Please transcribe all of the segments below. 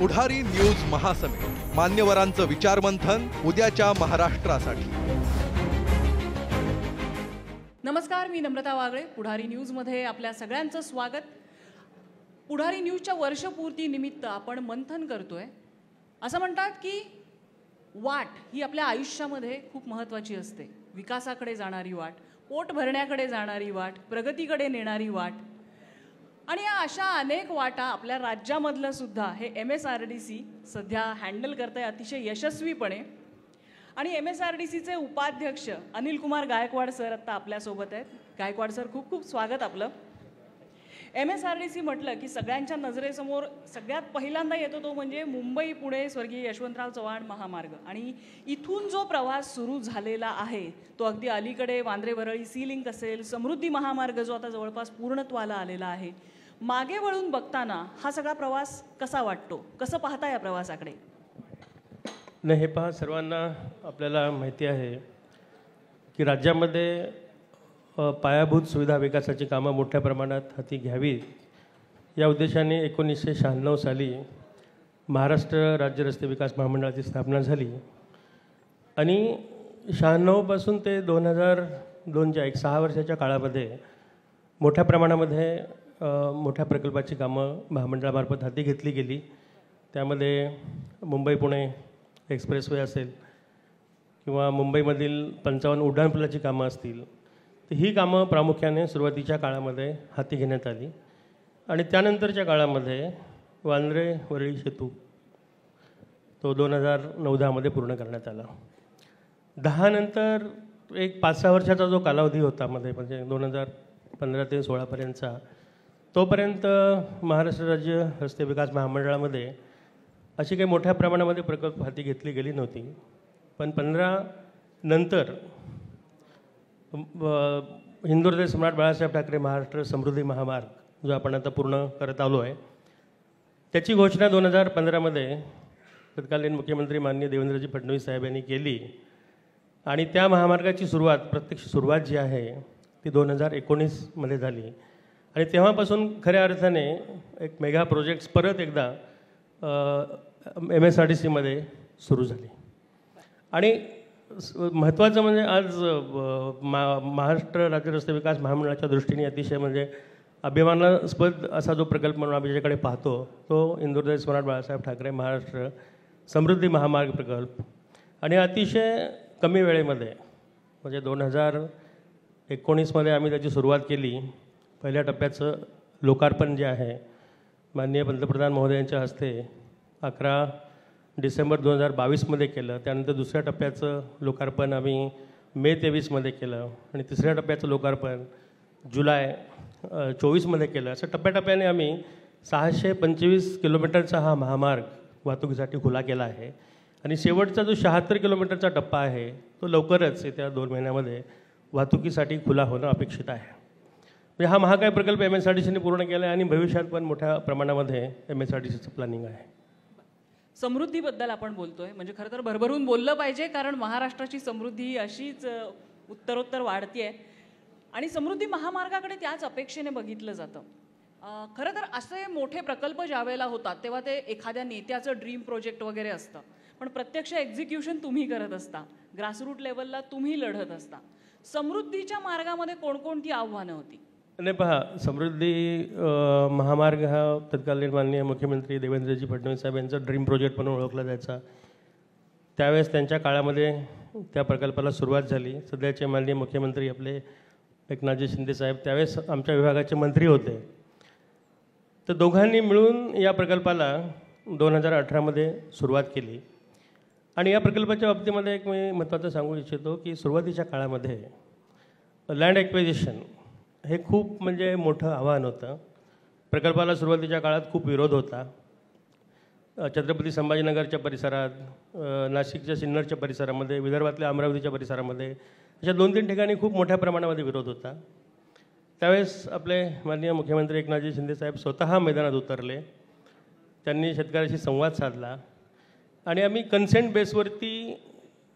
पुढारी news महासमिट, मान्यवरांचं विचारमंथन उद्याच्या महाराष्ट्रासाठी। नमस्कार, मी नम्रता वागळे। पुढारी न्यूजमध्ये आपल्या सगळ्यांचं स्वागत। पुढारी न्यूजच्या वर्षपूर्ती निमित्त आपण मंथन करतोय। असं म्हणतात की वाट ही आपल्या आयुष्यामध्ये खूप महत्त्वाची असते। विकासाकडे जाणारी वाट, पोट भरण्याकडे जाणारी वाट, प्रगतीकडे नेणारी वाट। आणि या अशा अनेक वाटा आपल्या राज्यामधलं सुद्धा हे MSRDC सध्या हँडल करतंय अतिशय यशस्वीपणे। आणि MSRDCचे उपाध्यक्ष अनिल कुमार गायकवाड सर आता आपल्यासोबत आहेत। गायकवाड सर, खूप खूप स्वागत आपलं। MSRDC म्हटलं की सगळ्यांच्या नजरेसमोर सगळ्यात पहिल्यांदा येतो तो म्हणजे मुंबई पुणे स्वर्गीय यशवंतराव चव्हाण महामार्ग। आणि इथून जो प्रवास सुरू झालेला आहे तो अगदी अलीकडे वांद्रे वरळी सी लिंक असेल, समृद्धी महामार्ग जो आता जवळपास पूर्णत्वाला आलेला आहे। मागे वळून बघताना हा सगळा प्रवास कसा वाटतो, कसं पाहता या प्रवासाकडे? नाही, हे पहा, सर्वांना आपल्याला माहिती आहे की राज्यामध्ये पायाभूत सुविधा विकासाची कामं मोठ्या प्रमाणात हाती घ्यावीत या उद्देशाने 1996 साली महाराष्ट्र राज्य रस्ते विकास महामंडळाची स्थापना झाली। आणि 96 पासून ते 2002च्या 6 वर्षाच्या काळामध्ये मोठ्या प्रमाणामध्ये मोठ्या प्रकल्पाची कामं महामंडळामार्फत हाती घेतली गेली। त्यामध्ये मुंबई पुणे एक्सप्रेसवे असेल किंवा मुंबईमधील 55 उड्डाणपुलाची कामं असतील, तर ही कामं प्रामुख्याने सुरुवातीच्या काळामध्ये हाती घेण्यात आली। आणि त्यानंतरच्या काळामध्ये वांद्रे वरळी सेतू तो 2009-10 पूर्ण करण्यात आला। 10 नंतर एक 5-6 वर्षाचा जो कालावधी होता मध्ये, म्हणजे 2015 ते 16 पर्यंतचा, तोपर्यंत महाराष्ट्र राज्य रस्ते विकास महामंडळामध्ये अशी काही मोठ्या प्रमाणामध्ये प्रकल्प हाती घेतली गेली नव्हती। पण 15 नंतर हिंदुहृदय सम्राट बाळासाहेब ठाकरे महाराष्ट्र समृद्धी महामार्ग जो आपण आता पूर्ण करत आलो आहे, त्याची घोषणा 2015 तत्कालीन मुख्यमंत्री माननीय देवेंद्रजी फडणवीस साहेब यांनी केली। आणि त्या महामार्गाची प्रत्यक्ष सुरुवात जी आहे ती 2019 झाली। आणि तेव्हापासून खऱ्या अर्थाने एक मेगा प्रोजेक्ट्स परत एकदा MSRDCमध्ये सुरू झाले। आणि महत्त्वाचं म्हणजे आज महाराष्ट्र राज्य रस्ते विकास महामंडळाच्या दृष्टीने अतिशय म्हणजे अभिमानास्पद असा जो प्रकल्प म्हणून आम्ही ज्याच्याकडे पाहतो तो हिंदुहृदय सम्राट बाळासाहेब ठाकरे महाराष्ट्र समृद्धी महामार्ग प्रकल्प। आणि अतिशय कमी वेळेमध्ये, म्हणजे 2019 आम्ही त्याची सुरुवात केली। पहिल्या टप्प्याचं लोकार्पण जे आहे माननीय पंतप्रधान महोदयांच्या हस्ते 11 डिसेंबर 2022 केलं। त्यानंतर दुसऱ्या टप्प्याचं लोकार्पण आम्ही मे 23 केलं। आणि तिसऱ्या टप्प्याचं लोकार्पण जुलै 24 केलं। असं टप्प्याटप्प्याने आम्ही 625 किलोमीटरचा हा महामार्ग वाहतुकीसाठी खुला केला आहे। आणि शेवटचा जो 76 किलोमीटरचा टप्पा आहे तो लवकरच येत्या 2 महिन्यामध्ये वाहतुकीसाठी खुला होणं अपेक्षित आहे। म्हणजे हा महाकाय प्रकल्प MSRDCने पूर्ण केला आहे आणि भविष्यात पण मोठ्या प्रमाणामध्ये MSRDCचं प्लॅनिंग आहे। समृद्धीबद्दल आपण बोलतोय, म्हणजे खरं तर भरभरून बोललं पाहिजे, कारण महाराष्ट्राची समृद्धी ही अशीच उत्तरोत्तर वाढतीये आणि समृद्धी महामार्गाकडे त्याच अपेक्षेने बघितलं जातं। खरं तर असे मोठे प्रकल्प ज्यावेळेला होतात तेव्हा ते एखाद्या नेत्याचं ड्रीम प्रोजेक्ट वगैरे असतं, पण प्रत्यक्ष एक्झिक्युशन तुम्ही करत असता, ग्रासरूट लेवलला तुम्ही लढत असता। समृद्धीच्या मार्गामध्ये कोणकोणती आव्हानं होती? नाही, पहा, समृद्धी महामार्ग हा तत्कालीन माननीय मुख्यमंत्री देवेंद्रजी फडणवीस साहेब यांचा ड्रीम प्रोजेक्ट म्हणून ओळखला जायचा। त्यावेळेस त्यांच्या काळामध्ये त्या प्रकल्पाला सुरुवात झाली। सध्याचे माननीय मुख्यमंत्री आपले एकनाथजी शिंदे साहेब त्यावेळेस आमच्या विभागाचे मंत्री होते। तर दोघांनी मिळून या प्रकल्पाला 2018 सुरुवात केली। आणि या प्रकल्पाच्या बाबतीमध्ये एक मी महत्त्वाचं सांगू इच्छितो की सुरुवातीच्या काळामध्ये लँड ॲक्विजिशन हे खूप म्हणजे मोठं आव्हान होतं। प्रकल्पाला सुरुवातीच्या काळात खूप विरोध होता। छत्रपती संभाजीनगरच्या परिसरात, नाशिकच्या सिन्नरच्या परिसरामध्ये, विदर्भातल्या अमरावतीच्या परिसरामध्ये अशा 2-3 ठिकाणी खूप मोठ्या प्रमाणामध्ये विरोध होता। त्यावेळेस आपले माननीय मुख्यमंत्री एकनाथजी शिंदे साहेब स्वतः मैदानात उतरले। त्यांनी शेतकऱ्याशी संवाद साधला आणि आम्ही कन्सेंट बेसवरती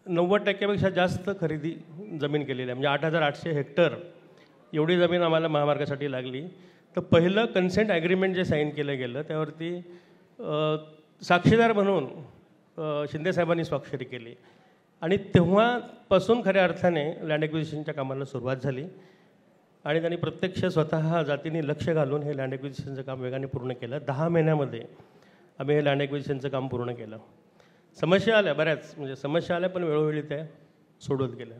90% जास्त खरेदी जमीन केलेली आहे। म्हणजे 8,800 हेक्टर एवढी जमीन आम्हाला महामार्गासाठी लागली। तर पहिलं कन्सेंट ॲग्रीमेंट जे साईन केलं गेलं त्यावरती साक्षीदार म्हणून शिंदेसाहेबांनी स्वाक्षरी केली आणि तेव्हापासून खऱ्या अर्थाने लँड ॲक्विजिशनच्या कामाला सुरुवात झाली आणि त्यांनी प्रत्यक्ष स्वतः जातीने लक्ष घालून हे लँड ॲक्विजिशनचं काम वेगाने पूर्ण केलं. 10 महिन्यामध्ये आम्ही हे लँड ॲक्विजिशनचं काम पूर्ण केलं. समस्या आल्या बऱ्याच, म्हणजे समस्या आल्या, पण वेळोवेळी त्या सोडवत गेल्या.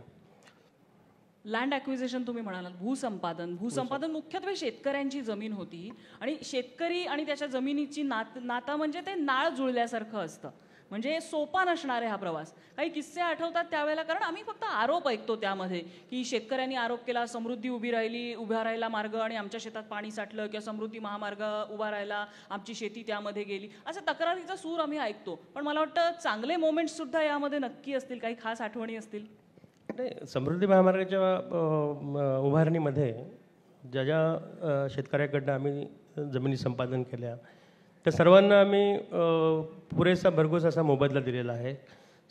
लँड ॲक्विजिशन तुम्ही म्हणालात, भूसंपादन मुख्यत्वे शेतकऱ्यांची जमीन होती आणि शेतकरी आणि त्याच्या जमिनीची नाता म्हणजे ते नाळ जुळल्यासारखं असतं. म्हणजे सोपा नसणार आहे हा प्रवास. काही किस्से आठवतात त्यावेळेला, कारण आम्ही फक्त आरोप ऐकतो त्यामध्ये की शेतकऱ्यांनी आरोप केला, समृद्धी उभा राहिला मार्ग आणि आमच्या शेतात पाणी साठलं, किंवा समृद्धी महामार्ग उभा राहिला, आमची शेती त्यामध्ये गेली, असं तक्रारीचा सूर आम्ही ऐकतो. पण मला वाटतं चांगले मोमेंट्स सुद्धा यामध्ये नक्की असतील, काही खास आठवणी असतील. नाही, समृद्धी महामार्गाच्या उभारणीमध्ये ज्या शेतकऱ्याकडनं आम्ही जमिनी संपादन केल्या त्या सर्वांना आम्ही पुरेसा भरघोस असा मोबदला दिलेला आहे.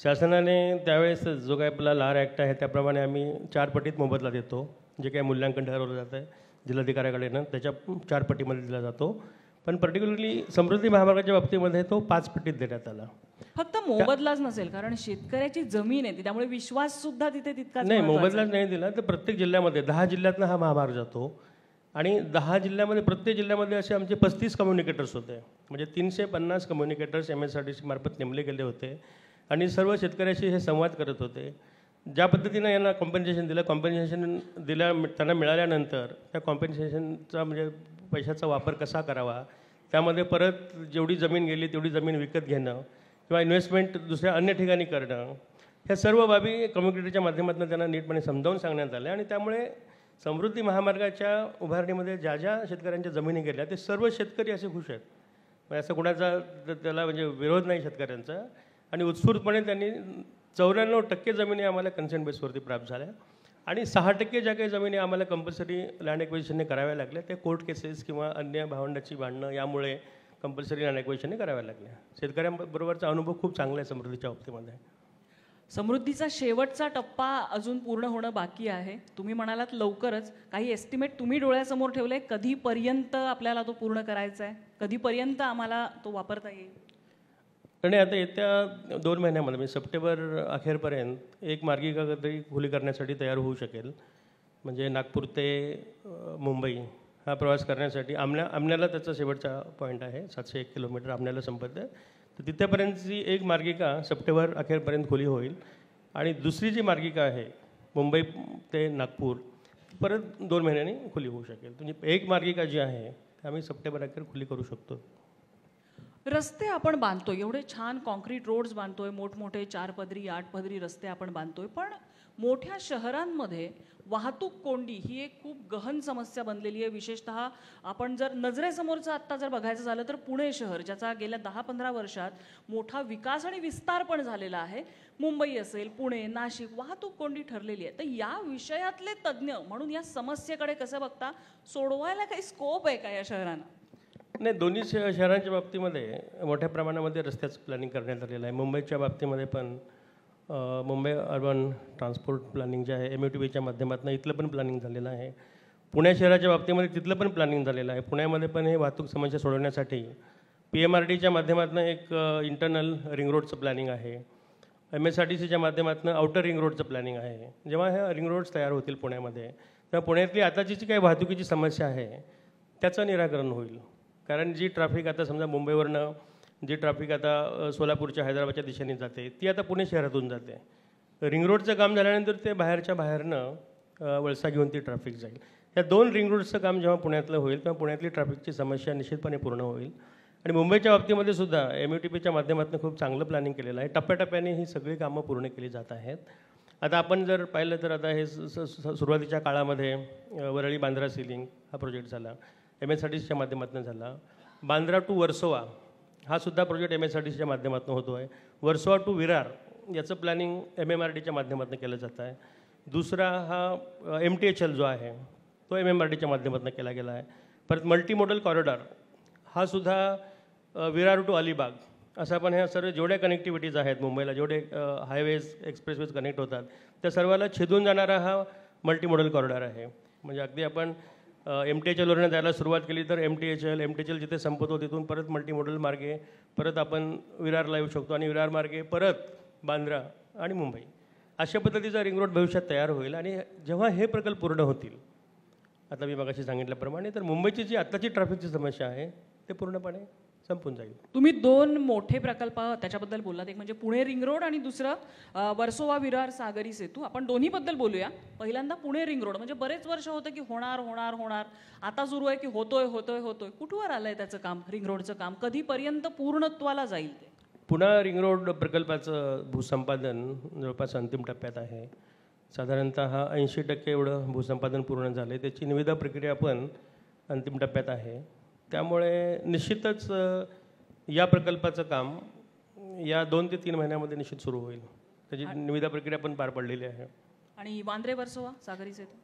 शासनाने त्यावेळेस जो काही आपला लार ॲक्ट आहे त्याप्रमाणे आम्ही 4 पटीत मोबदला देतो. जे काही मूल्यांकन ठरवलं जातं आहे जिल्हाधिकाऱ्याकडनं त्याच्या 4 पटीमध्ये दिला जातो. पण पर्टिक्युलरली समृद्धी महामार्गाच्या बाबतीमध्ये तो 5 पटीत देण्यात आला. फक्त मोबदलाच नसेल, कारण शेतकऱ्याची जमीन आहे त्यामुळे विश्वास सुद्धा तिथे तितकाच नाही, मोबदलाच नाही दिला तर प्रत्येक जिल्ह्यामध्ये 10 जिल्ह्यातनं हा महामार्ग जातो आणि 10 जिल्ह्यामध्ये प्रत्येक जिल्ह्यामध्ये असे आमचे 35 कम्युनिकेटर्स होते. म्हणजे 350 कम्युनिकेटर्स MSRTC मार्फत नेमले गेले होते आणि सर्व शेतकऱ्याशी हे संवाद करत होते. ज्या पद्धतीनं यांना कॉम्पेन्सेशन दिलं त्यांना मिळाल्यानंतर त्या कॉम्पेन्सेशनचा म्हणजे पैशाचा वापर कसा करावा, त्यामध्ये परत जेवढी जमीन गेली तेवढी जमीन विकत घेणं किंवा इन्व्हेस्टमेंट दुसऱ्या अन्य ठिकाणी करणं, ह्या सर्व बाबी कम्युनिकेटरच्या माध्यमातून त्यांना नीटपणे समजावून सांगण्यात आल्या आणि त्यामुळे समृद्धी महामार्गाच्या उभारणीमध्ये ज्या ज्या शेतकऱ्यांच्या जमिनी गेल्या ते सर्व शेतकरी असे खुश आहेत. म्हणजे असं कोणाचा त्याला म्हणजे विरोध नाही शेतकऱ्यांचा आणि उत्स्फूर्तपणे त्यांनी 94% जमिनी आम्हाला कन्सेंट बेसवरती प्राप्त झाल्या आणि 6% ज्या काही जमिनी आम्हाला कंपल्सरी लँड ॲक्विजिशनने कराव्या लागल्या ते कोर्ट केसेस किंवा अन्य भावंडाची भांडणं यामुळे कंपल्सरी लँड ॲक्विजिशनने कराव्या लागल्या. शेतकऱ्यांबरोबरचा अनुभव खूप चांगला आहे समृद्धीच्या बाबतीमध्ये. समृद्धीचा शेवटचा टप्पा अजून पूर्ण होणं बाकी आहे. तुम्ही म्हणालात लवकरच, काही एस्टिमेट तुम्ही डोळ्यासमोर ठेवले, कधीपर्यंत आपल्याला तो पूर्ण करायचा आहे, कधीपर्यंत आम्हाला तो वापरता येईल? आणि आता येत्या 2 महिन्यामध्ये म्हणजे सप्टेंबर अखेरपर्यंत एक मार्गिका तरी खुली करण्यासाठी तयार होऊ शकेल. म्हणजे नागपूर ते मुंबई हा प्रवास करण्यासाठी आमण्याला त्याचा शेवटचा पॉईंट आहे. 701 किलोमीटर आमण्याला संपत आहे. तर तिथेपर्यंतची एक मार्गिका सप्टेंबर अखेरपर्यंत खुली होईल आणि दुसरी जी मार्गिका आहे मुंबई ते नागपूर परत 2 महिन्यांनी खुली होऊ शकेल. म्हणजे एक मार्गिका जी आहे ती आम्ही सप्टेंबर अखेर खुली करू शकतो. रस्ते आपण बांधतोय, एवढे छान कॉन्क्रीट रोड्स बांधतोय, मोठमोठे 4 पदरी 8 पदरी रस्ते आपण बांधतोय, पण मोठ्या शहरांमध्ये वाहतूक कोंडी ही एक खूप गहन समस्या बनलेली आहे. विशेषतः आपण जर नजरेसमोरचं आत्ता जर बघायचं झालं तर पुणे शहर, ज्याचा गेल्या 10-15 वर्षात मोठा विकास आणि विस्तार पण झालेला आहे. मुंबई असेल, पुणे, नाशिक, वाहतूक कोंडी ठरलेली आहे. तर या विषयातले तज्ज्ञ म्हणून या समस्येकडे कसं बघता? सोडवायला काही स्कोप आहे का या शहरांना? नाही, दोन्ही शहरांच्या बाबतीमध्ये मोठ्या प्रमाणामध्ये रस्त्याचं प्लॅनिंग करण्यात आलेलं आहे. मुंबईच्या बाबतीमध्ये पण मुंबई अर्बन ट्रान्सपोर्ट प्लॅनिंग जे आहे MUTBच्या माध्यमातून इथलं पण प्लॅनिंग झालेलं आहे. पुणे शहराच्या बाबतीमध्ये तिथलं पण प्लॅनिंग झालेलं आहे. पुण्यामध्ये पण हे वाहतूक समस्या सोडवण्यासाठी PMRDच्या माध्यमातून एक इंटरनल रिंग रोडचं प्लॅनिंग आहे. MSRTCच्या माध्यमातून आउटर रिंग रोडचं प्लॅनिंग आहे. जेव्हा ह्या रिंग रोड्स तयार होतील पुण्यामध्ये तेव्हा पुण्यातली आताची जी काही वाहतुकीची समस्या आहे त्याचं निराकरण होईल. कारण जी ट्रॅफिक आता समजा मुंबईवरनं जी ट्रॅफिक आता सोलापूरच्या हैदराबादच्या दिशेने जाते ती आता पुणे शहरातून जाते. रिंग रोडचं काम झाल्यानंतर ते बाहेरनं वळसा घेऊन ती ट्रॅफिक जाईल. या 2 रिंग रोडचं काम जेव्हा पुण्यातलं होईल तेव्हा पुण्यातली ट्रॅफिकची समस्या निश्चितपणे पूर्ण होईल. आणि मुंबईच्या बाबतीमध्ये सुद्धा MUTBच्या माध्यमातून खूप चांगलं प्लॅनिंग केलेलं आहे. टप्प्याटप्प्याने ही सगळी कामं पूर्ण केली जात आहेत. आता आपण जर पाहिलं तर आता हे सुरुवातीच्या काळामध्ये वरळी बांद्रा सिलिंग हा प्रोजेक्ट झाला, MSRTCच्या माध्यमातून झाला. बांद्रा टू वर्सोवा हा सुद्धा प्रोजेक्ट MSRTCच्या माध्यमातून होतो आहे. वर्सोवा टू विरार याचं प्लॅनिंग MMRDच्या माध्यमातून केलं जात आहे. दुसरा हा MTHL जो आहे तो MMRDच्या माध्यमातून केला गेला आहे. परत मल्टीमोडल कॉरिडॉर हा सुद्धा विरार टू अलिबाग असं आपण ह्या सर्व जेवढ्या कनेक्टिव्हिटीज आहेत मुंबईला, जेवढे हायवेज एक्सप्रेसवेज कनेक्ट होतात त्या सर्वाला छेदून जाणारा हा मल्टीमोडल कॉरिडॉर आहे. म्हणजे अगदी आपण MTHLवरनं जायला सुरुवात केली तर MTHL जिथे संपतो तिथून परत मल्टीमोडल मार्गे परत आपण विरारला येऊ शकतो आणि विरार मार्गे परत बांद्रा आणि मुंबई अशा पद्धतीचा रिंग रोड भविष्यात तयार होईल. आणि जेव्हा हे प्रकल्प पूर्ण होतील, आता मी मगाशी सांगितल्याप्रमाणे, तर मुंबईची जी आत्ताची ट्रॅफिकची समस्या आहे ते पूर्णपणे संपून जाईल. तुम्ही दोन मोठे प्रकल्प त्याच्याबद्दल बोललात, एक म्हणजे पुणे रिंग रोड आणि दुसरं वर्सोवा विरार सागरी सेतू. आपण दोन्हीबद्दल बोलूया. पहिल्यांदा पुणे रिंग रोड, म्हणजे बरेच वर्ष होतं की होणार होणार होणार, आता सुरू आहे की होतोय होतोय होतोय. कुठवर आलंय त्याचं काम, रिंग रोडचं काम कधीपर्यंत पूर्णत्वाला जाईल ते? पुन्हा रिंग रोड प्रकल्पाचं भूसंपादन जवळपास अंतिम टप्प्यात आहे. साधारणतः 80% एवढं भूसंपादन पूर्ण झालं आहे. त्याची निविदा प्रक्रिया पण अंतिम टप्प्यात आहे. त्यामुळे निश्चितच या प्रकल्पाचं काम या 2 ते 3 महिन्यामध्ये निश्चित सुरू होईल. त्याची निविदा प्रक्रिया पण पार पडलेली आहे. आणि वांद्रे वर्सोवा सागरी सेतू,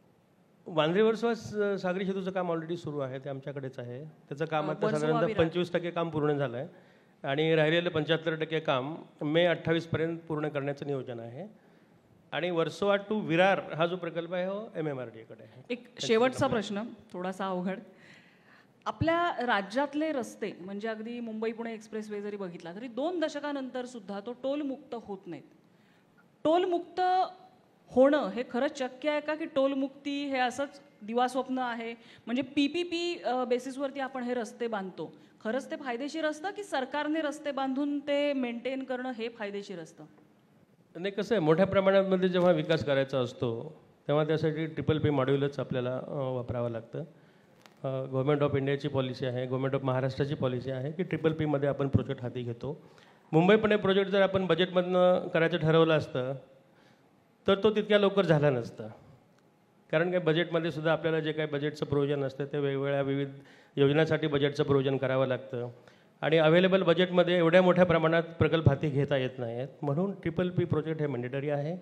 वांद्रे वर्सोवा सागरी सेतूचं काम ऑलरेडी सुरू आहे, ते आमच्याकडेच आहे. त्याचं काम आता साधारणतः 25% काम पूर्ण झालं आहे आणि राहिलेलं 75% काम मे 28 पर्यंत पूर्ण करण्याचं नियोजन आहे. आणि वर्सोवा टू विरार हा जो प्रकल्प आहे हो MMRDA आहे. एक शेवटचा प्रश्न, थोडासा अवघड. आपल्या राज्यातले रस्ते म्हणजे अगदी मुंबई पुणे एक्सप्रेसवे जरी बघितला तरी 2 दशकानंतर सुद्धा तो टोलमुक्त होत नाहीत. टोलमुक्त होणं हे खरंच शक्य आहे का, की टोलमुक्ती हे असंच दिवास्वप्न आहे? म्हणजे PPP बेसिसवरती आपण हे रस्ते बांधतो, खरंच ते फायदेशीर असतं की सरकारने रस्ते बांधून ते मेंटेन करणं हे फायदेशीर असतं? नाही, कसं आहे, मोठ्या प्रमाणामध्ये जेव्हा विकास करायचा असतो तेव्हा त्यासाठी PPP मॉड्यूलच आपल्याला वापरावं लागतं. गव्हर्नमेंट ऑफ इंडियाची पॉलिसी आहे, गव्हर्नमेंट ऑफ महाराष्ट्राची पॉलिसी आहे की PPPमध्ये आपण प्रोजेक्ट हाती घेतो. मुंबई पुणे प्रोजेक्ट जर आपण बजेटमधनं करायचं ठरवलं असतं तर तो तितक्या लवकर झाला नसता. कारण काय, बजेटमध्ये सुद्धा आपल्याला जे काही बजेटचं प्रोविजन असतं ते वेगवेगळ्या विविध योजनांसाठी बजेटचं प्रोविजन करावं लागतं आणि अवेलेबल बजेटमध्ये एवढ्या मोठ्या प्रमाणात प्रकल्प हाती घेता येत नाहीत. म्हणून PPP प्रोजेक्ट हे मॅन्डेटरी आहे.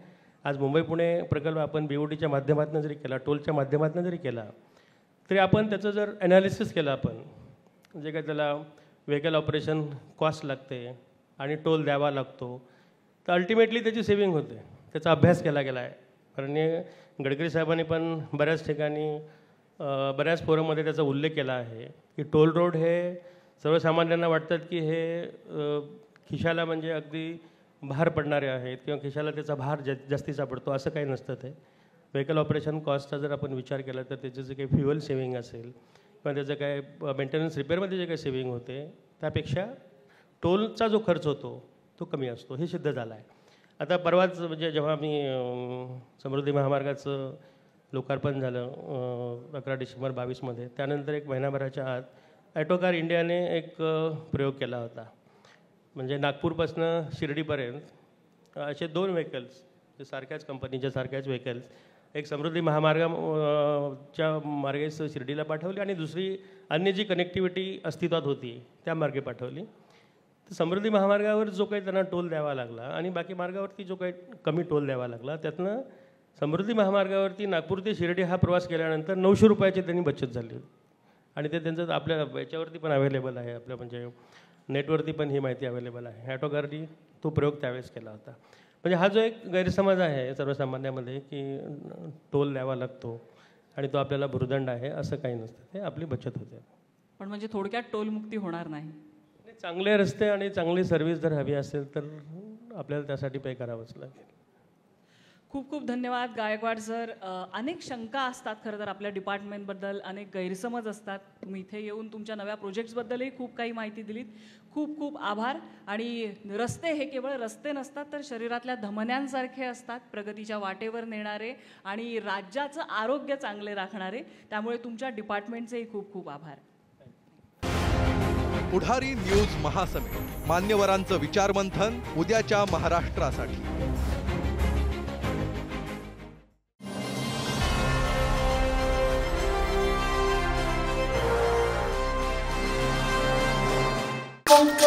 आज मुंबई पुणे प्रकल्प आपण BOTच्या माध्यमातून जरी केला, टोलच्या माध्यमातून जरी केला, तरी आपण त्याचं जर ॲनालिसिस केलं, आपण जे काही त्याला व्हेकल ऑपरेशन कॉस्ट लागते आणि टोल द्यावा लागतो, तर अल्टिमेटली त्याची सेविंग होते. त्याचा अभ्यास केला गेला आहे. कारण गडकरी साहेबांनी पण बऱ्याच ठिकाणी बऱ्याच फोरममध्ये त्याचा उल्लेख केला आहे की टोल रोड हे सर्वसामान्यांना वाटतात की हे खिशाला म्हणजे अगदी भार पडणारे आहेत किंवा खिशाला त्याचा भार जास्तीचा पडतो, असं काही नसतं. ते व्हेकल ऑपरेशन कॉस्टचा जर आपण विचार केला तर त्याचं जे काही फ्युअल सेविंग असेल किंवा त्याचं काय मेंटेनन्स रिपेअरमध्ये जे काही सेविंग होते त्यापेक्षा टोलचा जो खर्च होतो तो कमी असतो, हे सिद्ध झालं आहे. आता परवाच म्हणजे जेव्हा मी समृद्धी महामार्गाचं लोकार्पण झालं 11 डिसेंबर 22मध्ये, त्यानंतर 1 महिनाभराच्या आत ॲटोकार इंडियाने एक प्रयोग केला होता. म्हणजे नागपूरपासून शिर्डीपर्यंत असे 2 व्हेकल्स, जे सारख्याच कंपनीच्या सारख्याच व्हेकल्स, एक समृद्धी महामार्गाच्या मार्गे शिर्डीला पाठवली आणि दुसरी अन्य जी कनेक्टिव्हिटी अस्तित्वात होती त्या मार्गे पाठवली. तर समृद्धी महामार्गावर जो काही त्यांना टोल द्यावा लागला आणि बाकी मार्गावरती जो काही कमी टोल द्यावा लागला, त्यातनं समृद्धी महामार्गावरती नागपूर ते शिर्डी हा प्रवास केल्यानंतर 900 रुपयाची त्यांनी बचत झाली. आणि ते त्यांचं आपल्या याच्यावरती पण अवेलेबल आहे, आपल्या म्हणजे नेटवरती पण ही माहिती अवेलेबल आहे. ॲटोकारनी तो प्रयोग त्यावेळेस केला होता. म्हणजे हा जो एक गैरसमज आहे सर्वसामान्यामध्ये की टोल द्यावा लागतो आणि तो आपल्याला भुर्दंड आहे, असं काही नसतं. ते आपली बचत होते. पण म्हणजे थोडक्यात टोलमुक्ती होणार नाही. चांगले रस्ते आणि चांगली सर्व्हिस जर हवी असेल तर आपल्याला त्यासाठी पे करावंच लागेल. खूप खूप धन्यवाद गायकवाड सर. अनेक शंका असतात खरं तर आपल्या डिपार्टमेंटबद्दल, अनेक गैरसमज असतात. तुम्ही इथे येऊन तुमच्या नव्या प्रोजेक्ट्सबद्दलही खूप काही माहिती दिलीत. खूप खूप आभार. आणि रस्ते हे केवळ रस्ते नसतात तर शरीरातल्या धमन्यांसारखे असतात, प्रगतीच्या वाटेवर नेणारे आणि राज्याचं आरोग्य चांगले राखणारे. त्यामुळे तुमच्या डिपार्टमेंटचेही खूप खूप आभार. पुढारी न्यूज महासमिट, मान्यवरांचं विचारमंथन उद्याच्या महाराष्ट्रासाठी. Thank you.